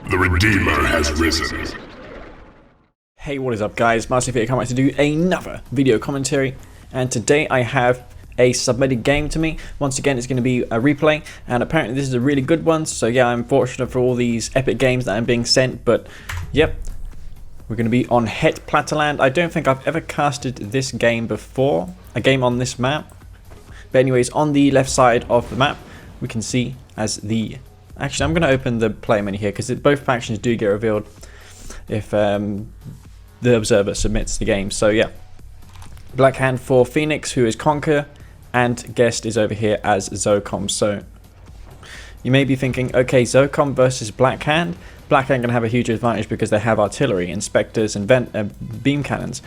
The Redeemer has risen. Hey, what is up guys, Massive here coming back to do another video commentary, and today I have a submitted game to me. Once again, it's going to be a replay, and apparently this is a really good one, so yeah, I'm fortunate for all these epic games that I'm being sent, but yep, we're going to be on Het Platteland. I don't think I've ever casted this game before, a game on this map, but anyways, on the left side of the map, we can see as the... Actually, I'm going to open the player menu here, because both factions do get revealed if the observer submits the game. So yeah, Black Hand for Phoenix, who is Conquer, and Guest is over here as ZCM. So you may be thinking, okay, ZCM versus Black Hand. Black Hand going to have a huge advantage because they have artillery, inspectors, and beam cannons.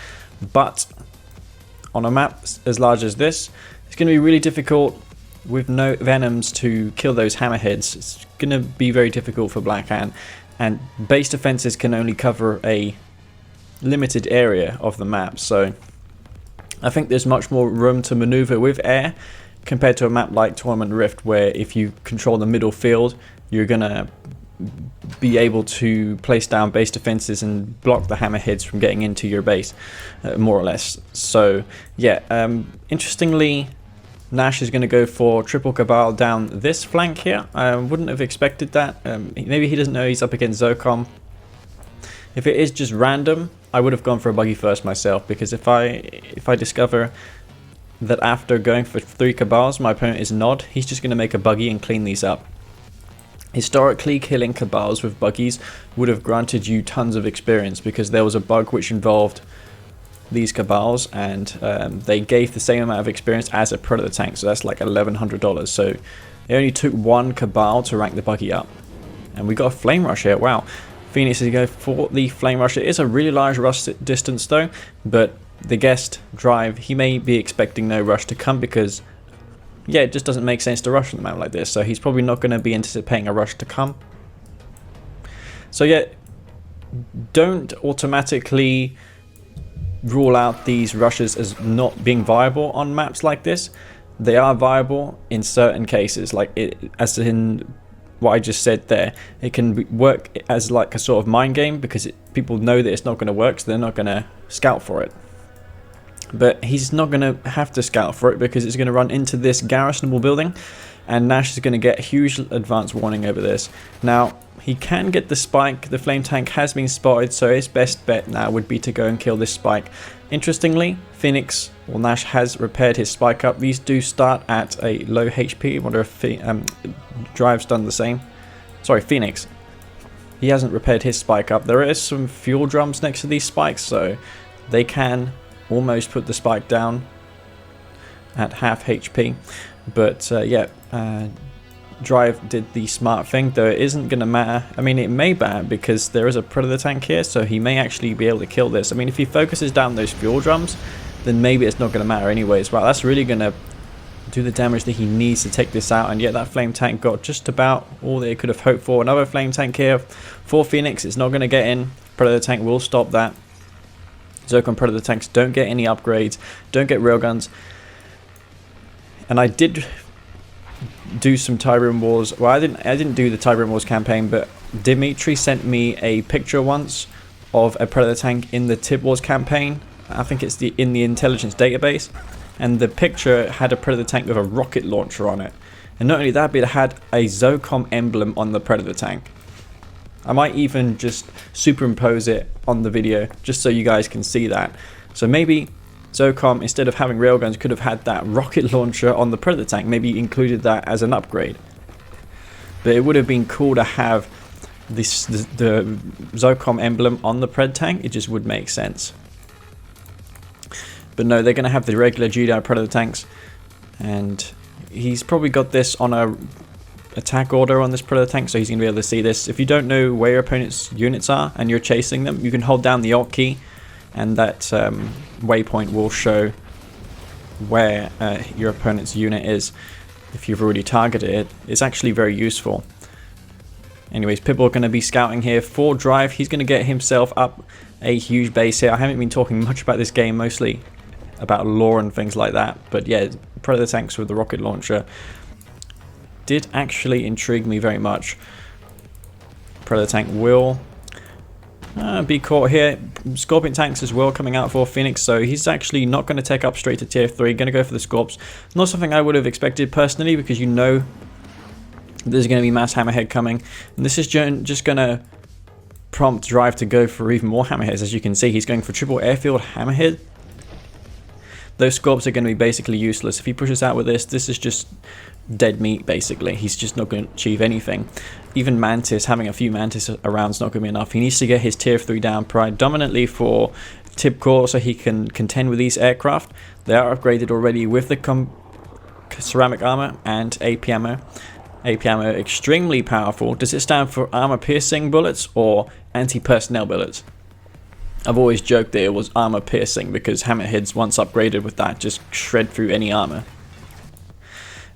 But on a map as large as this, it's going to be really difficult with no venoms to kill those hammerheads. It's going to be very difficult for Black Hand, and base defenses can only cover a limited area of the map, so I think there's much more room to maneuver with air compared to a map like Tournament Rift, where if you control the middle field, you're gonna be able to place down base defenses and block the hammerheads from getting into your base, more or less. So yeah, interestingly, Nash is going to go for triple Cabal down this flank here. I wouldn't have expected that. Maybe he doesn't know he's up against ZCM. If it is just random, I would have gone for a buggy first myself, because if I discover that after going for 3 Cabals my opponent is Nod, he's just going to make a buggy and clean these up. Historically, killing Cabals with buggies would have granted you tons of experience, because there was a bug which involved these Cabals, and they gave the same amount of experience as a Predator tank, so that's like $1,100. So it only took 1 Cabal to rank the buggy up, and we got a Flame Rush here. Wow. Phoenix is going to go for the Flame Rush. It is a really large rush distance though, but the Guest drive, he may be expecting no rush to come, because yeah, it just doesn't make sense to rush on the map like this, so he's probably not going to be anticipating a rush to come. So yeah, don't automatically rule out these rushes as not being viable on maps like this. They are viable in certain cases, like as in what I just said there. It can work as like a sort of mind game, because people know that it's not going to work, so they're not going to scout for it. But he's not going to have to scout for it, because it's going to run into this garrisonable building, and Nash is going to get a huge advance warning over this. Now, he can get the spike. The flame tank has been spotted, so his best bet now would be to go and kill this spike. Interestingly, Phoenix, well, Nash has repaired his spike up. These do start at a low HP. I wonder if Drive's done the same. Sorry, Phoenix. He hasn't repaired his spike up. There is some fuel drums next to these spikes, so they can almost put the spike down at half HP. But yeah, Drive did the smart thing, though it isn't going to matter. I mean, it may matter because there is a Predator tank here, so he may actually be able to kill this. I mean, if he focuses down those fuel drums, then maybe it's not going to matter anyways. Wow, that's really going to do the damage that he needs to take this out, and yet that flame tank got just about all that it could have hoped for. Another flame tank here for Phoenix. It's not going to get in. Predator tank will stop that. ZCM Predator tanks don't get any upgrades, don't get railguns. And I did do some Tyrone Wars. Well, I didn't do the Tyrone Wars campaign, but Dimitri sent me a picture once of a Predator tank in the Tib Wars campaign. I think it's in the intelligence database, and the picture had a Predator tank with a rocket launcher on it. And not only that, but it had a ZCM emblem on the Predator tank. I might even just superimpose it on the video just so you guys can see that. So maybe ZCM, instead of having railguns, could have had that rocket launcher on the Predator tank, maybe included that as an upgrade. But it would have been cool to have the ZCM emblem on the Pred tank. It just would make sense. But no, they're going to have the regular Jedi Predator tanks, and he's probably got this on a attack order on this Predator tank, so he's going to be able to see this. If you don't know where your opponent's units are and you're chasing them, you can hold down the Alt key, and that waypoint will show where your opponent's unit is if you've already targeted it. It's actually very useful. Anyways, Pibble going to be scouting here for Drive. He's going to get himself up a huge base here. I haven't been talking much about this game, mostly about lore and things like that, but yeah, Predator tanks with the rocket launcher did actually intrigue me very much. Predator tank will be caught here. Scorpion tanks as well coming out for Phoenix, so he's actually not going to take up straight to tier 3, going to go for the Scorps. Not something I would have expected personally, because you know there's going to be mass Hammerhead coming, and this is just going to prompt Drive to go for even more Hammerheads. As you can see, he's going for triple airfield Hammerhead. Those Scorps are going to be basically useless. If he pushes out with this, this is just dead meat basically. He's just not going to achieve anything. Even Mantis, having a few Mantis around is not going to be enough. He needs to get his tier 3 down predominantly for tip core so he can contend with these aircraft. They are upgraded already with the ceramic armor and AP ammo. AP ammo extremely powerful. Does it stand for armor piercing bullets or anti-personnel bullets? I've always joked that it was armor piercing because Hammerheads, once upgraded with that, just shred through any armor.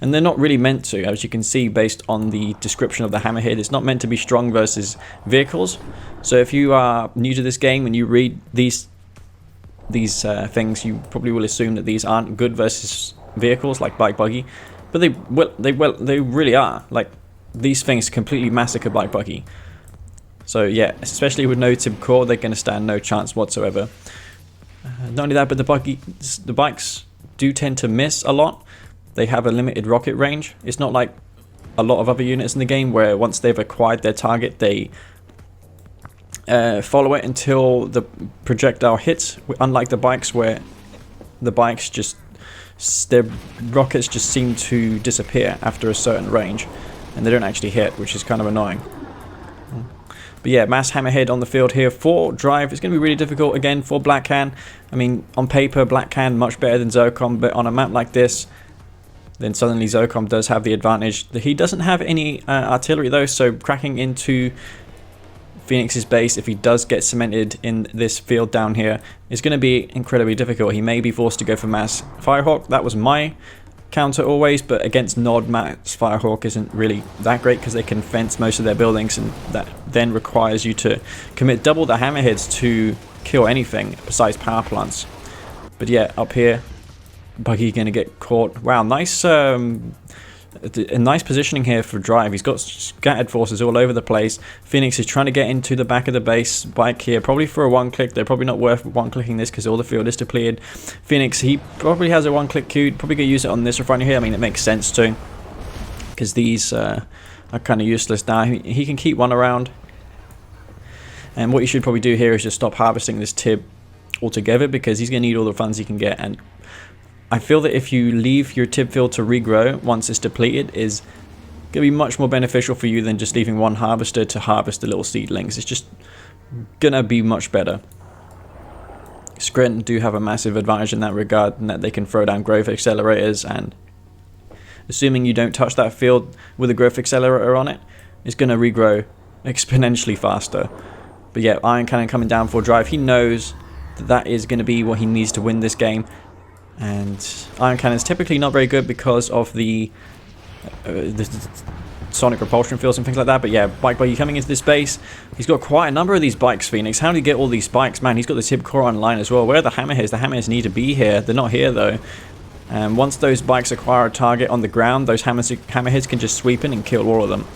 And they're not really meant to, as you can see based on the description of the Hammerhead. It's not meant to be strong versus vehicles. So if you are new to this game and you read these things, you probably will assume that these aren't good versus vehicles like bike buggy, but they really are. Like, these things completely massacre bike buggy. So yeah, especially with no tip core, they're going to stand no chance whatsoever. Not only that, but the bikes do tend to miss a lot. They have a limited rocket range. It's not like a lot of other units in the game where once they've acquired their target, they follow it until the projectile hits. Unlike the bikes, where the bikes their rockets just seem to disappear after a certain range, and they don't actually hit, which is kind of annoying. But yeah, mass Hammerhead on the field here for Drive. It's going to be really difficult again for Black Can. I mean, on paper, Black Can much better than Zocom, but on a map like this, then suddenly Zocom does have the advantage. He doesn't have any artillery though, so cracking into Phoenix's base, if he does get cemented in this field down here, is going to be incredibly difficult. He may be forced to go for mass Firehawk. That was my counter always, but against Nod, mass Firehawk isn't really that great because they can fence most of their buildings, and that then requires you to commit double the Hammerheads to kill anything besides power plants. But yeah, up here, Buggy gonna get caught. Wow, nice a nice positioning here for Drive. He's got scattered forces all over the place. Phoenix is trying to get into the back of the base bike here, probably for a one-click. They're probably not worth one-clicking this because all the field is depleted. Phoenix, he probably has a one-click queue. Probably going to use it on this refiner here. I mean, it makes sense too, because these are kind of useless now. He can keep one around. And what you should probably do here is just stop harvesting this tib altogether, because he's going to need all the funds he can get. And I feel that if you leave your tib field to regrow once it's depleted is going to be much more beneficial for you than just leaving one harvester to harvest the little seedlings. It's just going to be much better. Scranton do have a massive advantage in that regard, in that they can throw down growth accelerators, and assuming you don't touch that field with a growth accelerator on it, it's going to regrow exponentially faster. But yeah, Iron Cannon coming down for Drive. He knows that that is going to be what he needs to win this game. And Iron Cannon is typically not very good because of the sonic repulsion fields and things like that. But yeah, Bike Buggy coming into this base. He's got quite a number of these bikes, Phoenix. How did he get all these spikes? Man, he's got the tip core online as well. Where are the Hammerheads? The Hammerheads need to be here. They're not here though. And once those bikes acquire a target on the ground, those Hammerheads can just sweep in and kill all of them.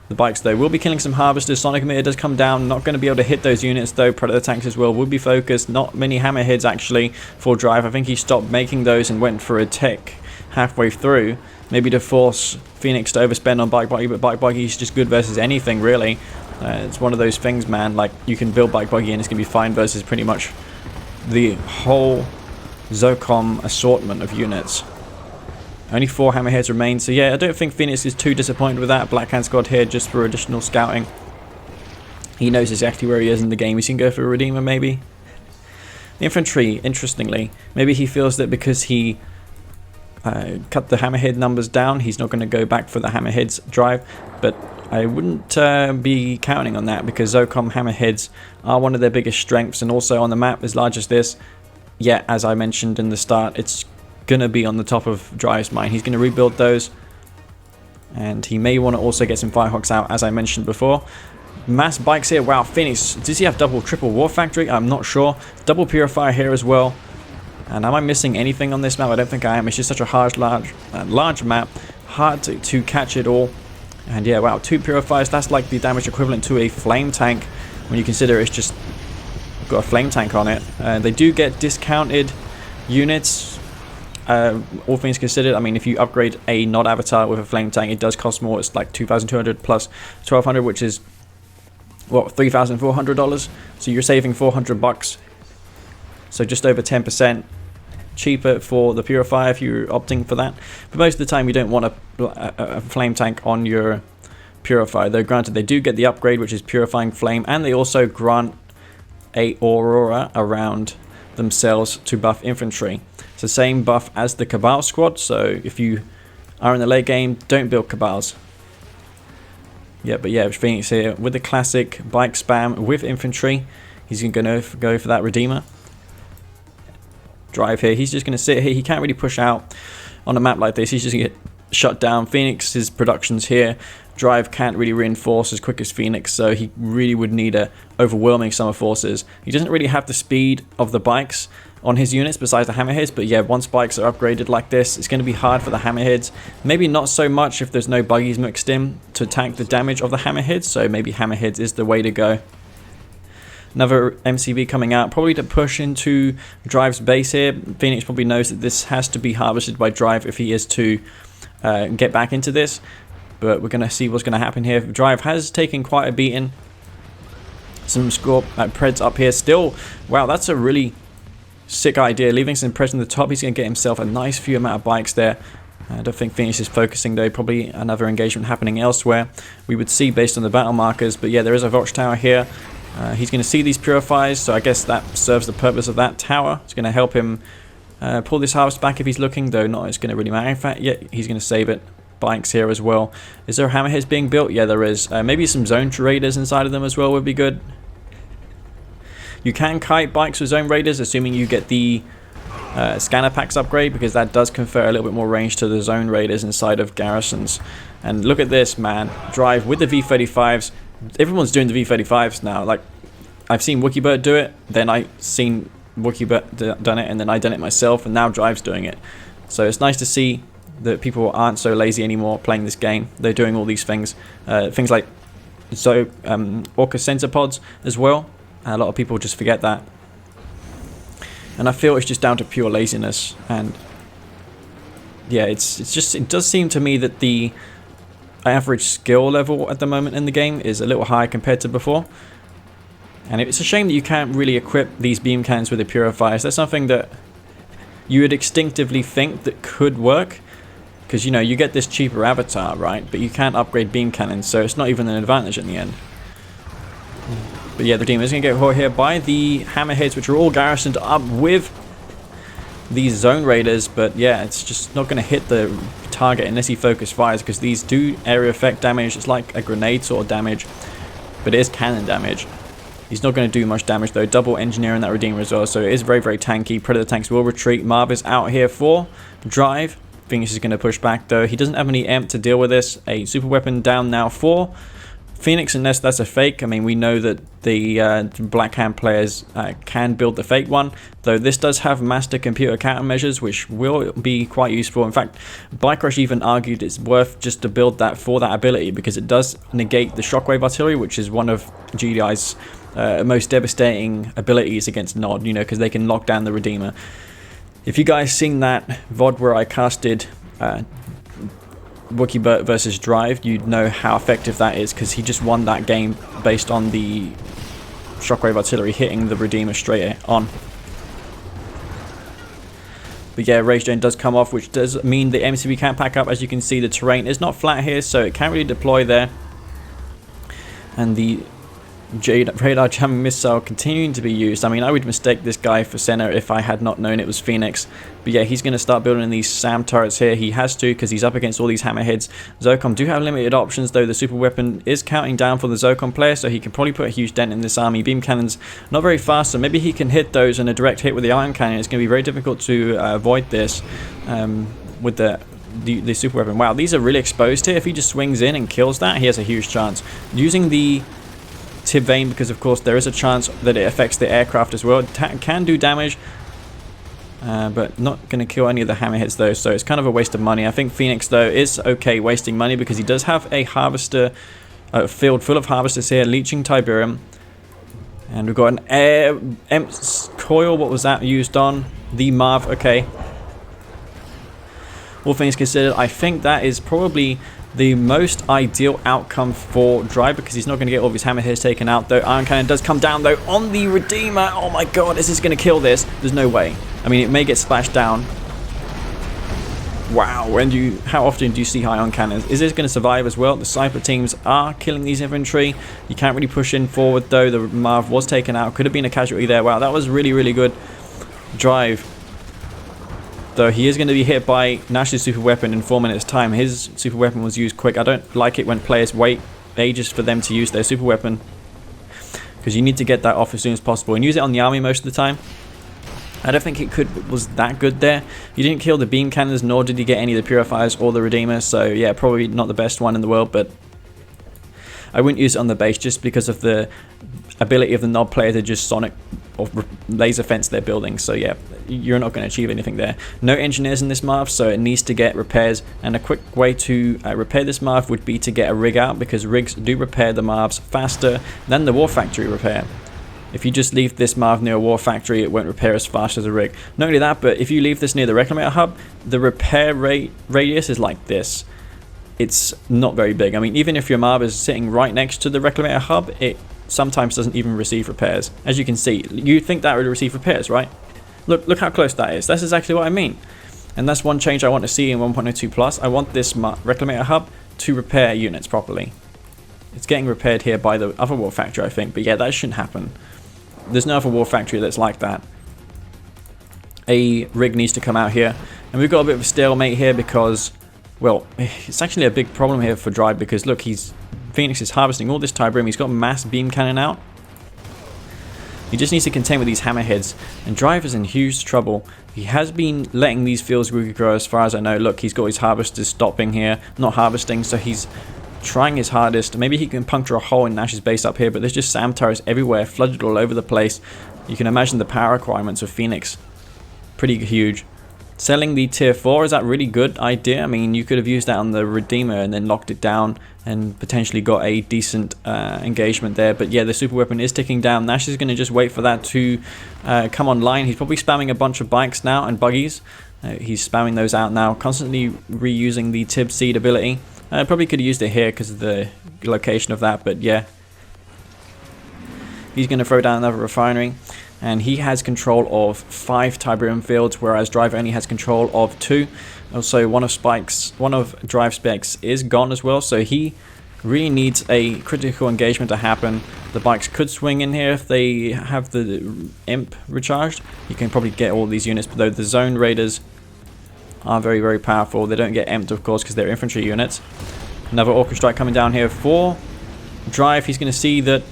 The bikes though will be killing some harvesters. Sonic emitter does come down, not going to be able to hit those units though. Predator tanks as well would be focused. Not many Hammerheads actually for Drive. I think he stopped making those and went for a tech halfway through, maybe to force Phoenix to overspend on Bike Buggy, but Bike Buggy is just good versus anything really. It's one of those things, man, like you can build Bike Buggy and it's going to be fine versus pretty much the whole Zocom assortment of units. Only 4 Hammerheads remain, so yeah, I don't think Phoenix is too disappointed with that. Black Hand squad here just for additional scouting. He knows exactly where he is in the game. He's going to go for a Redeemer, maybe. The infantry, interestingly, maybe he feels that because he cut the Hammerhead numbers down, he's not going to go back for the Hammerheads Drive, but I wouldn't be counting on that, because Zocom Hammerheads are one of their biggest strengths, and also on the map as large as this, yeah, as I mentioned in the start, it's going to be on the top of Drive's mind. He's going to rebuild those, and he may want to also get some Firehawks out, as I mentioned before. Mass bikes here. Wow, Phoenix, does he have double, triple War Factory? I'm not sure. Double Purifier here as well. And am I missing anything on this map? I don't think I am. It's just such a large map, hard to catch it all. And yeah, wow, 2 purifiers, that's like the damage equivalent to a flame tank when you consider it's just got a flame tank on it. They do get discounted units, all things considered. I mean, if you upgrade a Nod avatar with a flame tank, it does cost more. It's like 2,200 plus 1,200, which is what, $3,400. So you're saving 400 bucks. So just over 10% cheaper for the purifier if you're opting for that. But most of the time you don't want a flame tank on your purifier, though granted they do get the upgrade, which is purifying flame, and they also grant a aurora around themselves to buff infantry. It's the same buff as the Cabal squad, so if you are in the late game, don't build Cabals. Yeah, but yeah, Phoenix here with the classic bike spam with infantry. He's going to go for that Redeemer. Drive here. He's just going to sit here. He can't really push out on a map like this. He's just going to get shut down. Phoenix's production's here. Drive can't really reinforce as quick as Phoenix, so he really would need a overwhelming sum of forces. He doesn't really have the speed of the bikes on his units besides the hammerheads, but yeah, once bikes are upgraded like this, it's going to be hard for the hammerheads. Maybe not so much if there's no buggies mixed in to tank the damage of the hammerheads, so maybe hammerheads is the way to go. Another MCV coming out, probably to push into Drive's base here. Phoenix probably knows that this has to be harvested by Drive if he is to get back into this. But we're going to see what's going to happen here. Drive has taken quite a beating. Some score Preds up here still. Wow, that's a really sick idea. Leaving some Preds on the top. He's going to get himself a nice few amount of bikes there. I don't think Phoenix is focusing though. Probably another engagement happening elsewhere. We would see based on the battle markers. But yeah, there is a watchtower here. He's going to see these purifiers, so I guess that serves the purpose of that tower. It's going to help him pull this harvest back if he's looking, though not it's going to really matter. In fact, yeah, he's going to save it. Bikes here as well. Is there hammerheads being built? Yeah, there is. Maybe some zone raiders inside of them as well would be good. You can kite bikes with zone raiders, assuming you get the scanner packs upgrade, because that does confer a little bit more range to the zone raiders inside of garrisons. And look at this, man. Drive with the V35s. Everyone's doing the V35s now. Like, I've seen WookieBird do it, then I seen WookieBird done it, and then I done it myself, and now Drive's doing it. So it's nice to see that people aren't so lazy anymore playing this game. They're doing all these things. Things like Orca sensor pods as well. A lot of people just forget that. And I feel it's just down to pure laziness. And yeah, it does seem to me that the average skill level at the moment in the game is a little high compared to before. And it's a shame that you can't really equip these beam cannons with the purifiers. That's something that you would instinctively think that could work. Because, you know, you get this cheaper avatar, right? But you can't upgrade beam cannons, so it's not even an advantage in the end. But yeah, the Redeemer is going to get hit here by the hammerheads, which are all garrisoned up with these zone raiders. But yeah, it's just not going to hit the target unless he focus fires, because these do area effect damage. It's like a grenade sort of damage, but it is cannon damage. He's not going to do much damage though. Double engineering that Redeemer as well, so it is very, very tanky. Predator tanks will retreat. Marv is out here for Drive. Phoenix is going to push back though. He doesn't have any amp to deal with this. A super weapon down now for Phoenix, unless that's a fake. I mean, we know that the Black Hand players can build the fake one, though this does have master computer countermeasures, which will be quite useful. In fact, Bike Rush even argued it's worth just to build that for that ability, because it does negate the shockwave artillery, which is one of GDI's most devastating abilities against Nod, you know, because they can lock down the Redeemer. If you guys seen that VOD where I casted WookieBird versus Drive, you'd know how effective that is, because he just won that game based on the shockwave artillery hitting the Redeemer straight on. But yeah, Rage Drain does come off, which does mean the MCV can't pack up. As you can see, the terrain is not flat here, so it can't really deploy there. And the radar jamming missile continuing to be used. I mean, I would mistake this guy for center if I had not known it was Phoenix. But yeah, he's going to start building these SAM turrets here. He has to, because he's up against all these hammerheads. Zocom do have limited options, though the super weapon is counting down for the Zocom player, so he can probably put a huge dent in this army. Beam cannons not very fast, so maybe he can hit those, and a direct hit with the ion cannon. It's going to be very difficult to avoid this with the super weapon. Wow, these are really exposed here. If he just swings in and kills that, he has a huge chance. Using the Tib Vane, because of course there is a chance that it affects the aircraft as well. It can do damage. but not going to kill any of the hammerheads though, so it's kind of a waste of money. I think Phoenix though is okay wasting money because he does have a harvester, field full of harvesters here, leeching Tiberium. And we've got an EMP's coil. What was that used on? The Marv. Okay. All things considered, I think that is probably the most ideal outcome for Drive because he's not going to get all of his hammerheads taken out though. Iron Cannon does come down though on the Redeemer. Oh my god, is this going to kill this? There's no way. I mean, it may get splashed down. Wow, and how often do you see high on cannons? Is this going to survive as well? The sniper teams are killing these infantry. You can't really push in forward though. The Marv was taken out. Could have been a casualty there. Wow, that was really, really good Drive. Though he is going to be hit by Nash's super weapon in 4 minutes time. His super weapon was used quick. I don't like it when players wait ages for them to use their super weapon, because you need to get that off as soon as possible and use it on the army most of the time. I don't think it was that good there. You didn't kill the beam cannons, nor did you get any of the purifiers or the redeemers, so yeah, probably not the best one in the world, but I wouldn't use it on the base just because of the ability of the Nob player to just sonic or laser fence their buildings. So yeah, you're not going to achieve anything there. No engineers in this Marv, so it needs to get repairs, and a quick way to repair this Marv would be to get a rig out, because rigs do repair the Marvs faster than the War Factory repair. If you just leave this Marv near a War Factory, it won't repair as fast as a rig. Not only that, but if you leave this near the Reclamator Hub, the repair radius is like this. It's not very big. I mean, even if your Marv is sitting right next to the Reclamator Hub, it sometimes doesn't even receive repairs. As you can see, you think that would receive repairs, right? Look how close that is. That's exactly what I mean. And that's one change I want to see in 1.02 Plus. I want this Reclamator Hub to repair units properly. It's getting repaired here by the other War Factory, I think, but yeah, that shouldn't happen. There's no other War Factory that's like that. A rig needs to come out here. And we've got a bit of a stalemate here because, well, it's actually a big problem here for Drive because, look, Phoenix is harvesting all this Tiberium. He's got mass beam cannon out. He just needs to contend with these hammerheads. And Drive is in huge trouble. He has been letting these fields grow as far as I know. Look, he's got his harvesters stopping here, not harvesting, so he's trying his hardest. Maybe he can puncture a hole in Nash's base up here, but there's just SAM turrets everywhere, flooded all over the place. You can imagine the power requirements of Phoenix. Pretty huge. Selling the tier 4, is that a really good idea? I mean, you could have used that on the Redeemer and then locked it down and potentially got a decent engagement there. But yeah, the super weapon is ticking down. Nash is going to just wait for that to come online. He's probably spamming a bunch of bikes now and buggies. He's spamming those out now, constantly reusing the Tib Seed ability. Probably could have used it here because of the location of that, but yeah. He's going to throw down another refinery, and he has control of 5 Tiberium fields, whereas Drive only has control of 2. Also, one of Drive specs is gone as well, so he really needs a critical engagement to happen. The bikes could swing in here if they have the imp recharged. You can probably get all these units, but though the zone raiders are very, very powerful. They don't get emped, of course, because they're infantry units. Another Orca Strike coming down here for Drive. He's going to see that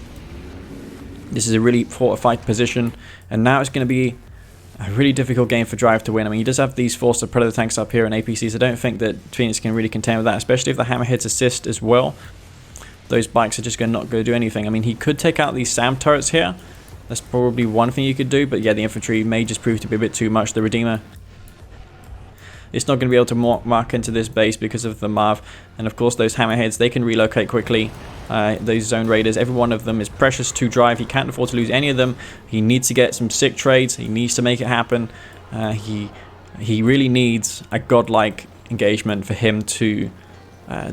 this is a really fortified position, and now it's going to be a really difficult game for Drive to win. I mean, he does have these Force of Predator tanks up here and APCs. I don't think that Phoenix can really contend with that, especially if the Hammerheads assist as well. Those bikes are just not going to do anything. I mean, he could take out these SAM turrets here. That's probably one thing you could do, but yeah, the infantry may just prove to be a bit too much. The Redeemer, it's not going to be able to mark into this base because of the Marv. And of course, those Hammerheads, they can relocate quickly. Those Zone Raiders, every one of them is precious to Drive. He can't afford to lose any of them. He needs to get some sick trades. He needs to make it happen. He really needs a godlike engagement for him to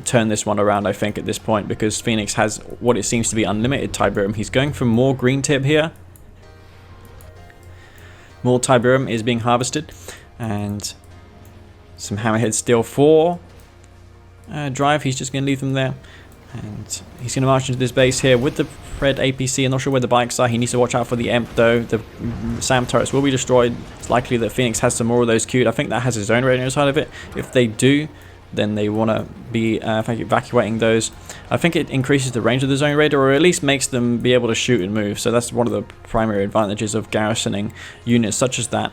turn this one around, I think, at this point, because Phoenix has what it seems to be unlimited Tiberium. He's going for more green tip here. More Tiberium is being harvested, and some Hammerheads still for Drive. He's just going to leave them there, and he's going to march into this base here with the Red APC. I'm not sure where the bikes are. He needs to watch out for the EMP though. The SAM turrets will be destroyed. It's likely that Phoenix has some more of those queued. I think that has his own radar inside of it. If they do, then they want to be evacuating those. I think it increases the range of the zone raider, or at least makes them be able to shoot and move. So that's one of the primary advantages of garrisoning units such as that.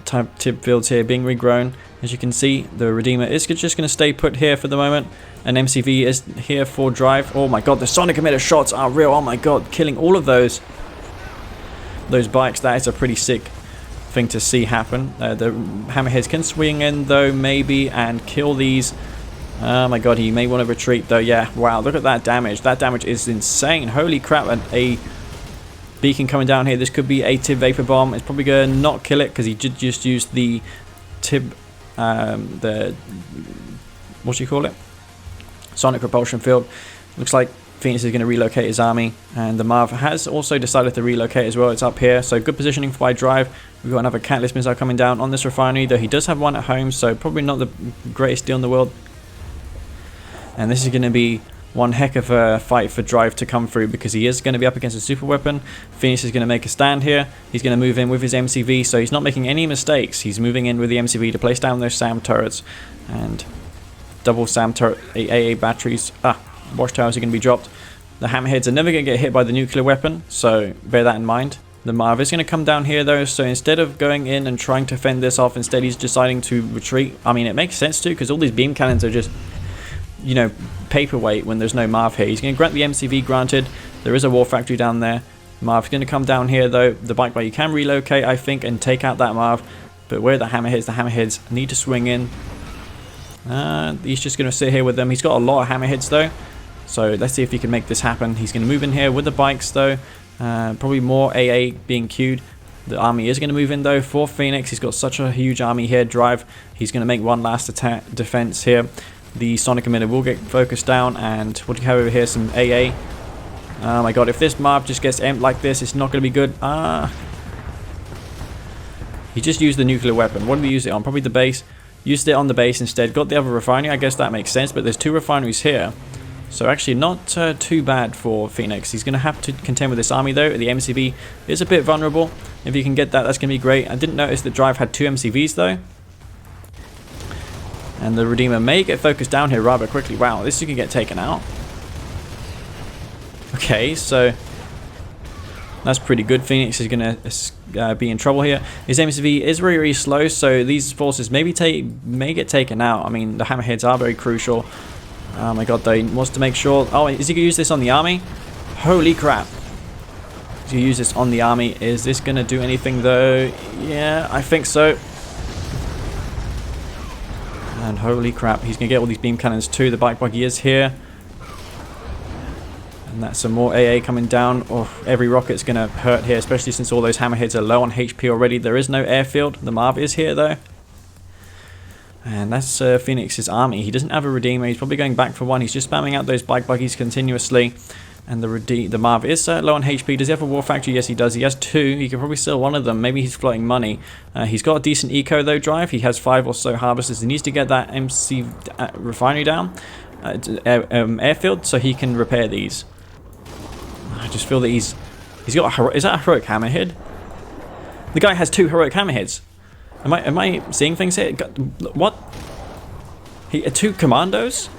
Tib fields here being regrown. As you can see, the Redeemer is just going to stay put here for the moment. And MCV is here for Drive. Oh my god, the sonic emitter shots are real. Oh my god, killing all of those bikes. That is a pretty sick thing to see happen. The hammerheads can swing in though, maybe, and kill these. Oh my god, he may want to retreat though. Yeah, wow, look at that damage. That damage is insane. Holy crap, and a beacon coming down here. This could be a Tib Vapor Bomb. It's probably going to not kill it because he did just use the Tib, what do you call it? Sonic Propulsion Field. Looks like Phoenix is going to relocate his army, and the Marv has also decided to relocate as well. It's up here, so good positioning for Drive. We've got another Catalyst Missile coming down on this refinery, though he does have one at home, so probably not the greatest deal in the world. And this is going to be one heck of a fight for Drive to come through, because he is going to be up against a super weapon. Phoenix is going to make a stand here. He's going to move in with his MCV, so he's not making any mistakes. He's moving in with the MCV to place down those SAM turrets, and double SAM turret AA batteries. Watchtowers are going to be dropped. The hammerheads are never going to get hit by the nuclear weapon, so bear that in mind. The Marv is going to come down here though, so instead of going in and trying to fend this off, instead he's deciding to retreat. I mean, it makes sense too, because all these beam cannons are just, you know, paperweight when there's no Marv here. He's going to grant the MCV granted. There is a war factory down there. Marv's going to come down here though. The bike bike you can relocate, I think, and take out that Marv. But where are the hammerheads? The hammerheads need to swing in. He's just going to sit here with them. He's got a lot of hammerheads though. So let's see if he can make this happen. He's going to move in here with the bikes though. Probably more AA being queued. The army is going to move in though for Phoenix. He's got such a huge army here. Drive. He's going to make one last attack defense here. The Sonic Emitter will get focused down. And what do you have over here? Some AA. Oh my god, if this Marv just gets amped like this, it's not going to be good. He just used the nuclear weapon. What did he use it on? Probably the base. Used it on the base instead. Got the other refinery. I guess that makes sense. But there's two refineries here. So actually not too bad for Phoenix. He's going to have to contend with this army though. The MCV is a bit vulnerable. If you can get that, that's going to be great. I didn't notice that Drive had two MCVs though. And the Redeemer may get focused down here rather quickly. Wow, this can get taken out. Okay, so that's pretty good. Phoenix is going to be in trouble here. His MCV is very, very slow, so these forces may get taken out. I mean, the hammerheads are very crucial. Oh my god, though, he wants to make sure... Oh, is he going to use this on the army? Holy crap. He's going to use this on the army. Is this going to do anything, though? Yeah, I think so. And holy crap, he's going to get all these beam cannons too. The bike buggy is here. And that's some more AA coming down. Oh, every rocket's going to hurt here, especially since all those hammerheads are low on HP already. There is no airfield. The Marv is here, though. And that's Phoenix's army. He doesn't have a Redeemer. He's probably going back for one. He's just spamming out those bike buggies continuously. And the Marv is low on HP. Does he have a war factory? Yes, he does. He has two. He could probably steal one of them. Maybe he's floating money. He's got a decent eco, though, Drive. He has 5 or so harvesters. He needs to get that MC refinery down. Airfield, so he can repair these. I just feel that he's got a... Is that a heroic hammerhead? The guy has 2 heroic hammerheads. Am I seeing things here? What? 2 commandos?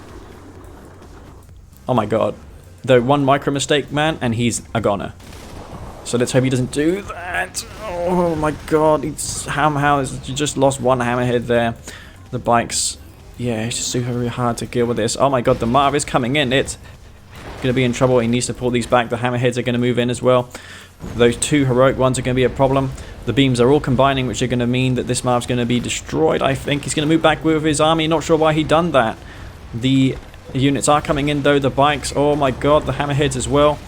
Oh my god. The one micro mistake, man, and he's a goner. So let's hope he doesn't do that. Oh my god. He's just lost one hammerhead there. The bikes. Yeah, it's just super hard to deal with this. Oh my god, the Marv is coming in. It's going to be in trouble. He needs to pull these back. The hammerheads are going to move in as well. Those 2 heroic ones are going to be a problem. The beams are all combining, which are going to mean that this Marv's going to be destroyed, I think. He's going to move back with his army. Not sure why he done that. The units are coming in, though. The bikes. Oh, my God. The hammerheads as well.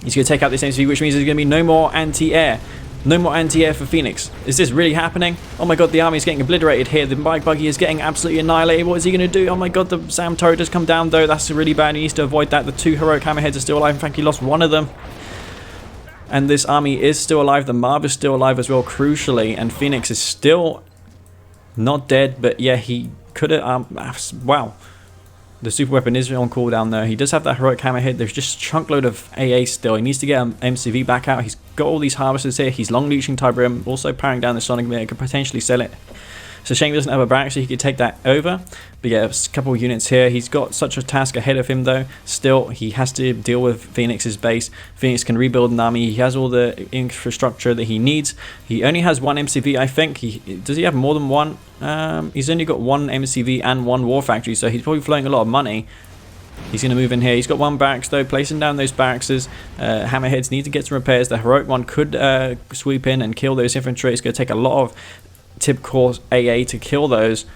He's going to take out this MCV, which means there's going to be no more anti-air. No more anti-air for Phoenix. Is this really happening? Oh, my God. The army is getting obliterated here. The bike buggy is getting absolutely annihilated. What is he going to do? Oh, my God. The SAM turret has come down, though. That's really bad. He needs to avoid that. The 2 heroic hammerheads are still alive. In fact, he lost one of them. And this army is still alive. The Marv is still alive as well, crucially. And Phoenix is still not dead. But yeah, he could have... wow. The super weapon is on cooldown there. He does have that heroic hammerhead. There's just a chunkload of AA still. He needs to get MCV back out. He's got all these harvesters here. He's long leeching Tiberium. Also powering down the Sonic Emitter. Could potentially sell it. It's a shame he doesn't have a barrack, so he could take that over. But yeah, a couple of units here. He's got such a task ahead of him, though. Still, he has to deal with Phoenix's base. Phoenix can rebuild an army. He has all the infrastructure that he needs. He only has 1 MCV, I think. Does he have more than 1? He's only got 1 MCV and 1 war factory, so he's probably flowing a lot of money. He's going to move in here. He's got one barracks though, placing down those barracks. Hammerheads need to get some repairs. The heroic one could sweep in and kill those infantry. It's going to take a lot of Tib Core AA to kill those.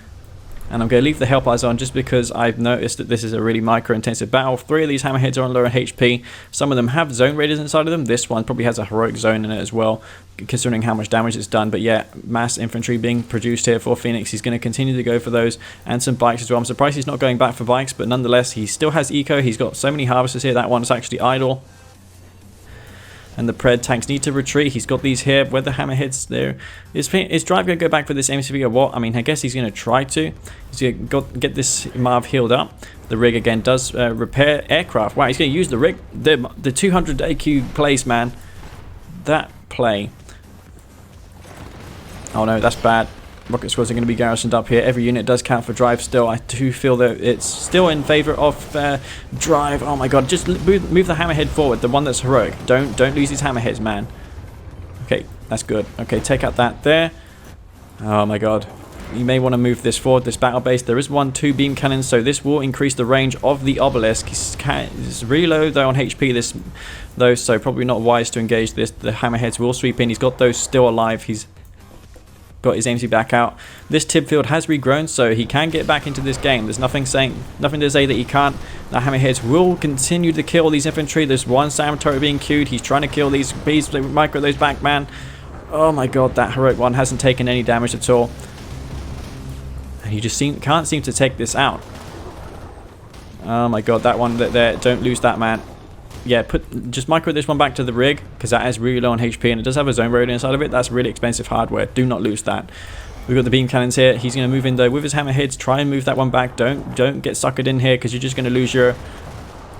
And I'm going to leave the help eyes on just because I've noticed that this is a really micro-intensive battle. 3 of these hammerheads are on lower HP. Some of them have zone raiders inside of them. This one probably has a heroic zone in it as well, considering how much damage it's done. But yeah, mass infantry being produced here for Phoenix. He's going to continue to go for those and some bikes as well. I'm surprised he's not going back for bikes, but nonetheless, he still has eco. He's got so many harvesters here. That one's actually idle. And the Pred tanks need to retreat. He's got these here where the hammerheads there. Is Drive going to go back for this MCV or what? I mean, I guess he's going to try to. He's going to get this Marv healed up. The rig again does repair aircraft. Wow, he's going to use the rig. The 200 AQ plays, man. That play. Oh no, that's bad. Rocket squads are going to be garrisoned up here. Every unit does count for Drive still. I do feel that it's still in favor of Drive. Oh my god, just move the hammerhead forward, the one that's heroic. Don't lose these hammerheads, man. Okay, that's good. Okay, take out that there. Oh my god. You may want to move this forward, this battle base. There is 2 beam cannons, so this will increase the range of the obelisk. It's really low though on HP, though, so probably not wise to engage this. The hammerheads will sweep in. He's got those still alive. He's got his AMC back out. This Tib field has regrown, so he can get back into this game. There's nothing to say that he can't. The hammerheads will continue to kill these infantry. There's one SAM turret being queued. He's trying to kill these beasts, micro those back, man. Oh my god, that heroic one hasn't taken any damage at all. And he just can't seem to take this out. Oh my god, that one there, don't lose that, man. Yeah, just micro this one back to the rig, because that is really low on HP, and it does have a zone raider inside of it. That's really expensive hardware. Do not lose that. We've got the beam cannons here. He's going to move in though with his hammerheads. Try and move that one back. Don't get suckered in here, because you're just going to lose your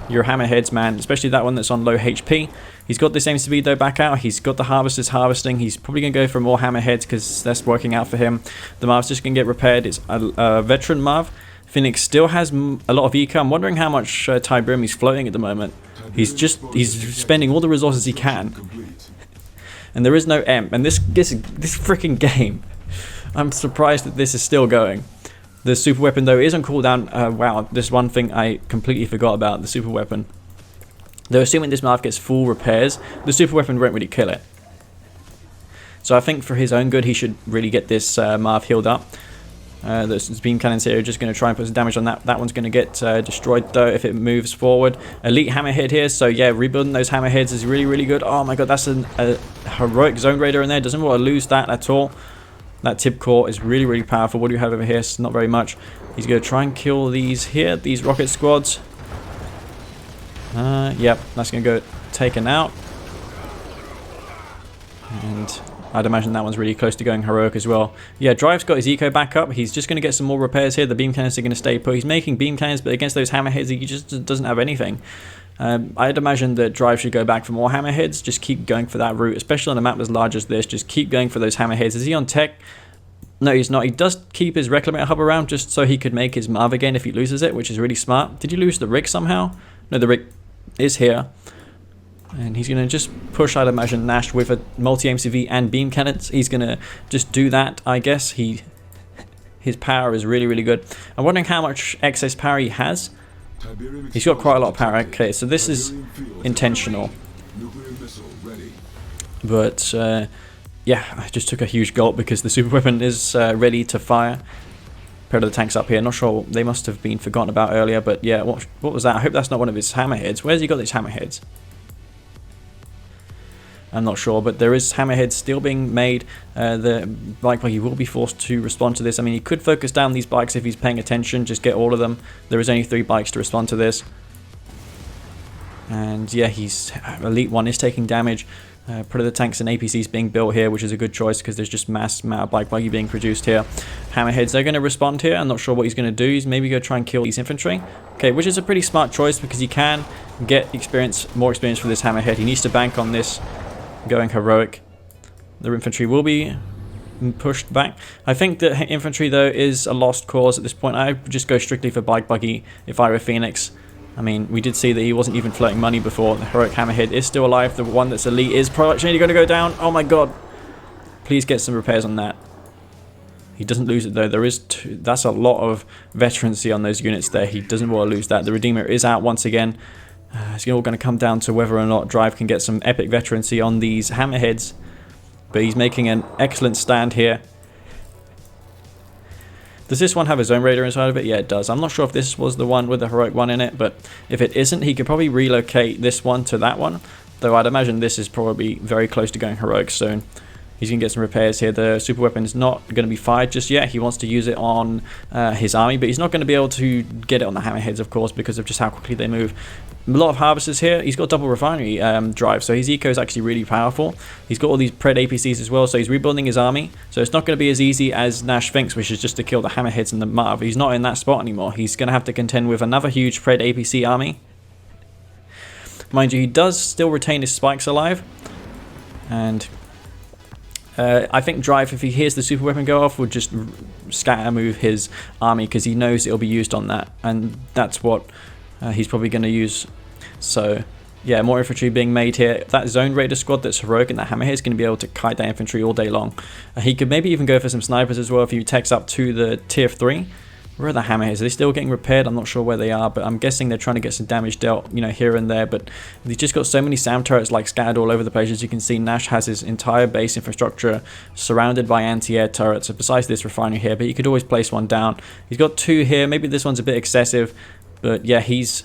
hammerheads, man. Especially that one that's on low HP. He's got this aim speed though back out. He's got the harvesters harvesting. He's probably going to go for more hammerheads because that's working out for him. The Marv's just going to get repaired. It's a veteran Marv. Phoenix still has a lot of eco. I'm wondering how much Tiberium he's floating at the moment. He's spending all the resources he can, and there is no M. And this freaking game, I'm surprised that this is still going. The super weapon though is on cooldown. Wow, this one thing I completely forgot about, the super weapon. Though assuming this Marv gets full repairs, the super weapon won't really kill it. So I think for his own good, he should really get this Marv healed up. There's beam cannons here, just going to try and put some damage on that. That one's going to get destroyed though if it moves forward. Elite hammerhead here, so yeah, rebuilding those hammerheads is really, really good. Oh my god, that's a heroic zone raider in there. Doesn't want to lose that at all. That Tib Core is really, really powerful. What do you have over here? It's not very much. He's going to try and kill these here, these rocket squads. Yep, that's going to go taken out. And I'd imagine that one's really close to going heroic as well. Yeah, Drive's got his eco back up. He's just going to get some more repairs here. The beam cannons are going to stay put. He's making beam cannons, but against those hammerheads, he just doesn't have anything. I'd imagine that Drive should go back for more hammerheads. Just keep going for that route, especially on a map as large as this. Just keep going for those hammerheads. Is he on tech? No, he's not. He does keep his Reclamator hub around just so he could make his Marv again if he loses it, which is really smart. Did you lose the rig somehow? No, the rig is here. And he's going to just push, I'd imagine, Nash with a multi-MCV and beam cannons. He's going to just do that, I guess. His power is really, really good. I'm wondering how much excess power he has. He's got quite a lot of power. Okay, so this is intentional. But, yeah, I just took a huge gulp because the super weapon is ready to fire. Pair of the tanks up here. Not sure, they must have been forgotten about earlier. But, yeah, what was that? I hope that's not one of his hammerheads. Where's he got these hammerheads? I'm not sure, but there is hammerheads still being made. The bike buggy will be forced to respond to this. I mean, he could focus down these bikes if he's paying attention, just get all of them. There is only 3 bikes to respond to this. And yeah, Elite 1 is taking damage. Predator tanks and APCs being built here, which is a good choice because there's just mass amount of bike buggy being produced here. Hammerheads, they're going to respond here. I'm not sure what he's going to do. He's maybe going to try and kill these infantry. Okay, which is a pretty smart choice because he can get more experience for this hammerhead. He needs to bank on this going heroic. The infantry will be pushed back. I think that infantry though is a lost cause at this point. I would just go strictly for bike buggy if I were Phoenix. I mean, we did see that he wasn't even floating money before. The heroic hammerhead is still alive. The one that's elite is probably going to go down. Oh my god. Please get some repairs on that. He doesn't lose it though. There is that's a lot of veterancy on those units there. He doesn't want to lose that. The Redeemer is out once again. It's all going to come down to whether or not Drive can get some epic veterancy on these hammerheads. But he's making an excellent stand here. Does this one have a Zone Raider inside of it? Yeah, it does. I'm not sure if this was the one with the Heroic one in it, but if it isn't, he could probably relocate this one to that one. Though I'd imagine this is probably very close to going Heroic soon. He's going to get some repairs here. The super weapon is not going to be fired just yet. He wants to use it on his army, but he's not going to be able to get it on the hammerheads, of course, because of just how quickly they move. A lot of harvesters here. He's got double refinery drive, so his eco is actually really powerful. He's got all these pred APCs as well, so he's rebuilding his army. So it's not going to be as easy as Nash thinks, which is just to kill the hammerheads and the Marv. He's not in that spot anymore. He's going to have to contend with another huge pred APC army. Mind you, he does still retain his spikes alive, and I think Drive, if he hears the super weapon go off, would just scatter move his army because he knows it'll be used on that, and that's what he's probably going to use. So yeah, more infantry being made here. That Zone Raider squad that's heroic and that hammerhead is going to be able to kite that infantry all day long. He could maybe even go for some snipers as well if he techs up to the tier 3. Where are the hammerheads? Are they still getting repaired? I'm not sure where they are, but I'm guessing they're trying to get some damage dealt, you know, here and there. But they've just got so many SAM turrets like scattered all over the place. As you can see, Nash has his entire base infrastructure surrounded by anti-air turrets, besides this refinery here, but he could always place one down. He's got 2 here. Maybe this one's a bit excessive, but yeah, he's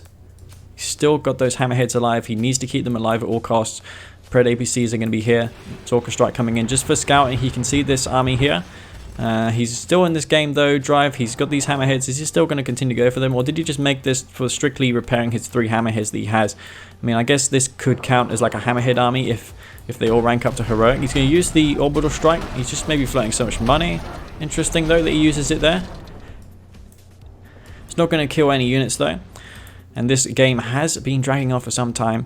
still got those hammerheads alive. He needs to keep them alive at all costs. Pred APCs are going to be here. Talker Strike coming in just for scouting. He can see this army here. He's still in this game though, Drive. He's got these hammerheads. Is he still going to continue to go for them, or did he just make this for strictly repairing his 3 hammerheads that he has? I mean, I guess this could count as like a hammerhead army if they all rank up to heroic. He's going to use the orbital strike. He's just maybe floating so much money. Interesting though that he uses it there. It's not going to kill any units though, and this game has been dragging on for some time.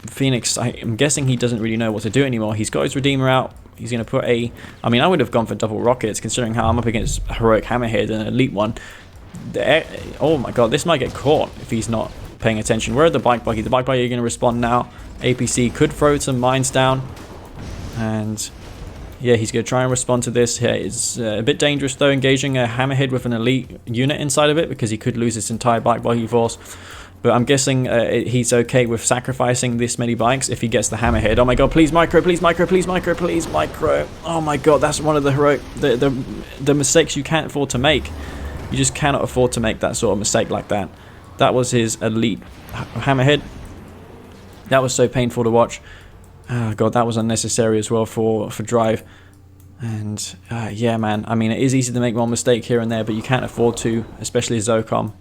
Phoenix, I'm guessing he doesn't really know what to do anymore. He's got his Redeemer out. He's going to put a... I mean, I would have gone for double rockets, considering how I'm up against a heroic hammerhead and an elite one. Oh my god, this might get caught if he's not paying attention. Where are the bike buggy? The bike buggy are going to respond now. APC could throw some mines down. And yeah, he's going to try and respond to this. Yeah, it's a bit dangerous though, engaging a hammerhead with an elite unit inside of it, because he could lose his entire bike buggy force. But I'm guessing he's okay with sacrificing this many bikes if he gets the hammerhead. Oh my god, please micro, please micro, please micro, please micro. Oh my god, that's one of the heroic, the mistakes you can't afford to make. You just cannot afford to make that sort of mistake like that. That was his elite hammerhead. That was so painful to watch. Oh god, that was unnecessary as well for Drive. And yeah, man, I mean, it is easy to make one mistake here and there, but you can't afford to, especially Zocom.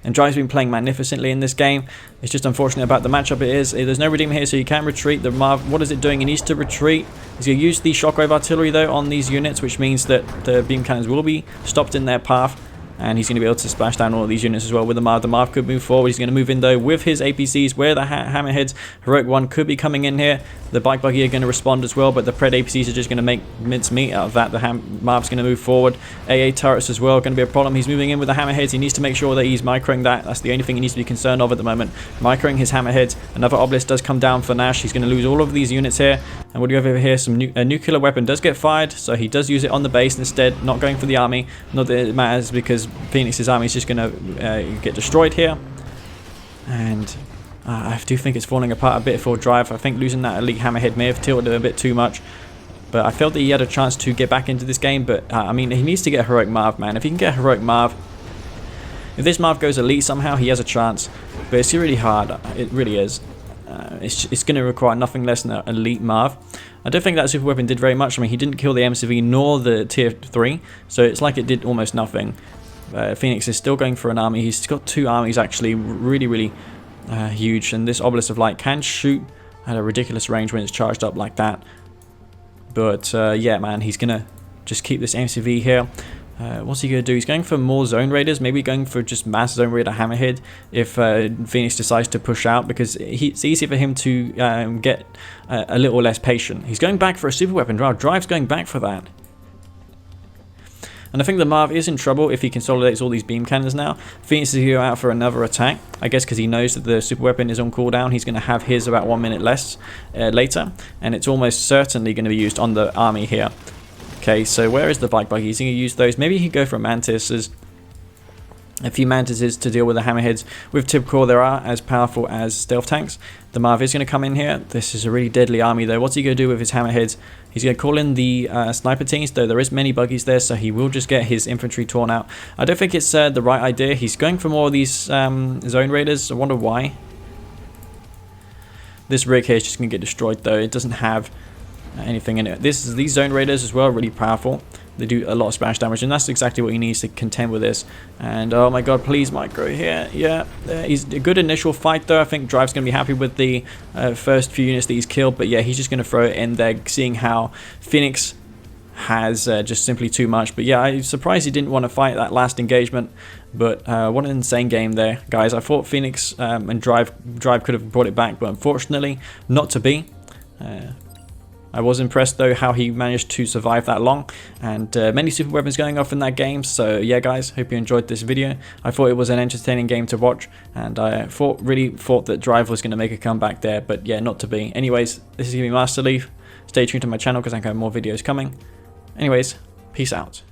And Drive's been playing magnificently in this game. It's just unfortunate about the matchup it is. There's no Redeemer here, so you can't retreat. The Marv, what is it doing? He needs to retreat. He's going to use the Shockwave Artillery, though, on these units, which means that the beam cannons will be stopped in their path. And he's going to be able to splash down all of these units as well with the Marv. The Marv could move forward. He's going to move in, though, with his APCs, where the hammerheads. Heroic 1 could be coming in here. The bike buggy are going to respond as well, but the pred APCs are just going to make mincemeat out of that. The Marv's going to move forward. AA turrets as well, going to be a problem. He's moving in with the hammerheads. He needs to make sure that he's microing that. That's the only thing he needs to be concerned of at the moment. Microing his hammerheads. Another obelisk does come down for Nash. He's going to lose all of these units here. And what do you have over here? A nuclear weapon does get fired, so he does use it on the base instead, not going for the army. Not that it matters, because Phoenix's army is just going to get destroyed here. And I do think it's falling apart a bit for Drive. I think losing that elite hammerhead may have tilted it a bit too much. But I felt that he had a chance to get back into this game. But I mean, he needs to get Heroic Marv, man. If he can get Heroic Marv, if this Marv goes elite somehow, he has a chance. But it's really hard. It really is. It's going to require nothing less than an elite Marv. I don't think that super weapon did very much. I mean, he didn't kill the MCV nor the tier 3. So it's like it did almost nothing. Phoenix is still going for an army. He's got 2 armies actually, really huge. And this Obelisk of Light can shoot at a ridiculous range when it's charged up like that. But yeah, man, he's going to just keep this MCV here. What's he going to do? He's going for more Zone Raiders, maybe going for just mass Zone Raider Hammerhead if Phoenix decides to push out, because it's easy for him to get a little less patient. He's going back for a super weapon. Drive's going back for that. And I think the Marv is in trouble if he consolidates all these beam cannons now. Phoenix is going to go out for another attack. I guess because he knows that the super weapon is on cooldown, he's going to have his about 1 minute less later. And it's almost certainly going to be used on the army here. Okay, so where is the bike buggy? He's going to use those. Maybe he could go for a few mantises to deal with the hammerheads. With typical, there are as powerful as stealth tanks. The Marv is going to come in here. This is a really deadly army though. What's he going to do with his hammerheads? He's going to call in the sniper teams, though there is many buggies there, so he will just get his infantry torn out. I don't think it's the right idea. He's going for more of these zone raiders. I wonder why. This rig here is just going to get destroyed though. It doesn't have anything in it. These zone raiders as well are really powerful. They do a lot of splash damage, and that's exactly what he needs to contend with this. And oh my god, please micro here. Yeah, he's a good initial fight though. I think Drive's going to be happy with the first few units that he's killed, but yeah, he's just going to throw it in there, seeing how Phoenix has just simply too much. But yeah, I'm surprised he didn't want to fight that last engagement. But what an insane game there, guys. I thought Phoenix and Drive could have brought it back, but unfortunately not to be. I was impressed though how he managed to survive that long, and many super weapons going off in that game. So yeah guys, hope you enjoyed this video. I thought it was an entertaining game to watch, and I really thought that Drive was going to make a comeback there, but yeah, not to be. Anyways, this is going to be Master Leaf. Stay tuned to my channel because I have more videos coming. Anyways, peace out.